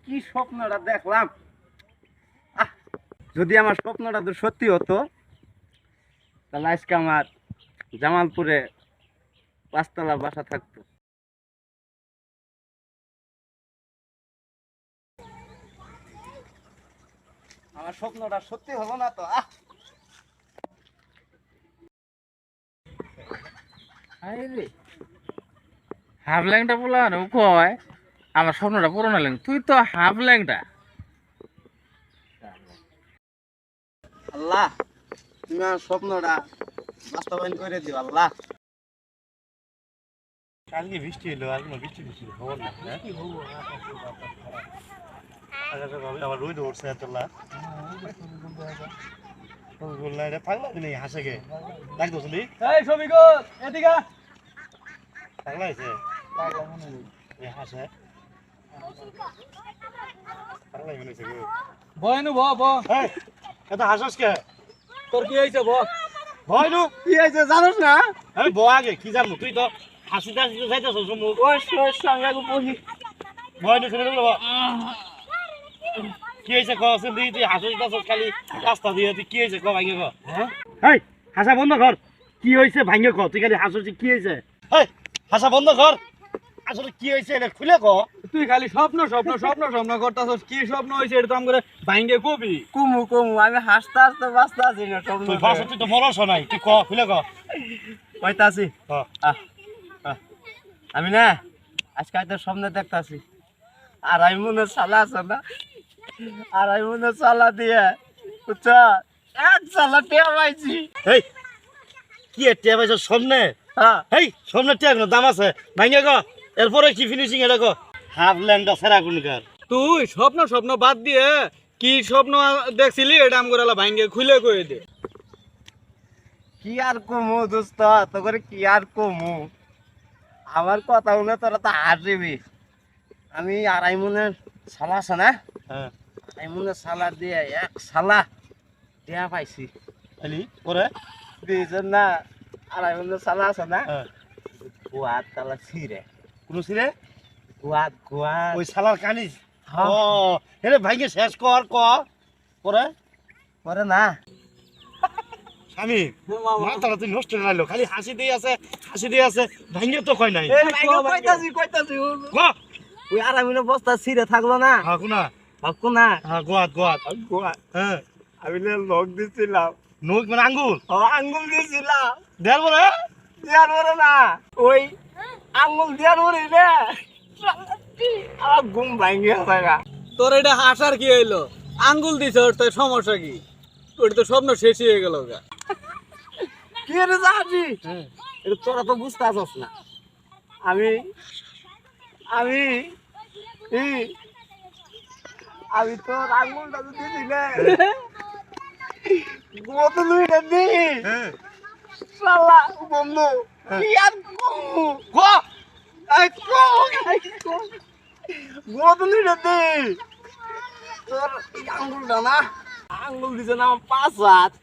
কি স্বপ্নটা দেখলাম। যদি আমার স্বপ্নটা তো সত্যি হতো, তাহলে আজকে আমার জামালপুরে 5 তলা বাসা থাকতো। আমার স্বপ্নটা সত্যি হলো না তো। হাফ ল্যাংটা বলা কয় আমার স্বপ্নটা পূরণ হলেন, তুই তো হাফ ল্যাংটা। আল্লাহ, তুমি আমার স্বপ্নটা বাস্তবায়ন করে দিও আল্লাহ। কালকে বৃষ্টি এলো, আর কোনো বৃষ্টি বৃষ্টি খবর না। আবার রোদ উঠছে এতলা পাগলা দিলে হাসে গে ডাক দোষ এদিকে পাগলা হয়েছে হাসে পাগলা মনে হয়েছে গো। বয়নু ব এত হাসাস কে? তোর কি হয়েছে ভয় নু কি হয়েছে জানোস না? আমি ব আগে কি জানবো, তুই তো হাসিতে হাসিতে যাইতেছ মুখ। ভয় নু শুনে দেবো কি হয়েছে কছেন দিই, তুই হাসিস খালি রাস্তা দিয়ে, তুই কি হয়েছে ক ভাঙে ক। হ্যাঁ হাসা বন্ধ কর। কি হয়েছে ভাঙে ক, তুই খালি হাসিস কি হয়েছে? হাসা বন্ধ কর, আসলে কি হয়েছে এটা খুলে ক। তুই খালি স্বপ্ন স্বপ্ন স্বপ্ন স্বপ্ন করতেছস, কি স্বপ্ন হয়েছে এটা তো আমাকে ভাঙ্গে কবি। কুমু কুমু আমি হাসতে হাসতে বাঁচতে আছি না স্বপ্ন তুই ফাঁস তুই তো মরস নাই, তুই ক খুলে ক। কইতাছি। ক। আমি না আজকে হয়তো স্বপ্নে দেখতাছি আর আমি মনে সালা আছে না, আর আমি মনে সালা দিয়ে বুঝছো এক সালা টেয়া পাইছি। এই কি টিয়া পাইছ সামনে? হ্যাঁ এই সামনে টিয়া কোনো দাম আছে ভাঙ্গে ক। এরপরে কি ফিনিশিং এটা ক। হাফ ল্যান্ডা সেরা কোনকার? তুই স্বপ্ন স্বপ্ন বাদ দিয়ে কি স্বপ্ন দেখছিলি এটা আমাকে ভাঙ্গে খুলে কয়ে দে। কি আর কমু দোস্ত, তো করে কি আর কমু, আমার কথা শুনে তোরা তো হাসিবি। আমি আড়াই মনের সালা আছে না, হ্যাঁ আড়াই মনের সালা দিয়ে এক সালা টেয়া পাইছি। খালি পরে দিয়েছেন না আড়াই মনের সালা আছে না, হ্যাঁ গোয়াত তালা ছিঁড়ে কোন ছিরে গোয়াত গোয়াত ওই শালার কানিস। হ্যাঁ। ও এরে ভাঙ্গে শেষ কর ক পরে। করে না স্বামী মাথাটা তুই নষ্ট নাইলো, খালি হাসি দিয়ে আছে হাসি দিয়ে আছে, ভাঙ্গে তো কয় নাই। কইতাছি কইতাছি ক। ওই আড়াই মনের বস্তা ছিঁড়ে থাকলো না, হ্যাঁ কোনা ভাবকো না হ্যাঁ গোয়াত গোয়াত গোয়াত হ্যাঁ আমি লোক দিছিলাম, নৌক মানে আঙ্গুল আঙ্গুল দিয়েছিলাম দেড় বলে দেওয়ার পরে না ওই আঙ্গুল দেওয়ার পরে রে আমার ঘুম ভাঙিয়ে থাকা। তোর এটা হাসার কি হইলো? আঙ্গুল দিছ ওর তো সমস্যা কি? ওটা তো স্বপ্ন শেষ হয়ে গেল গা। কি রে যাচ্ছি এটা তোরা তো বুঝতে আসস না। আমি আমি আমি তোর আঙ্গুলটা তো দিছিলে গত দুইটা দিই শালা বন্ধু কি আর কমু ক। গত দুইটা দিই তোর এই আঙ্গুলটা না, আঙ্গুল দিছে না আমার 5 হাত।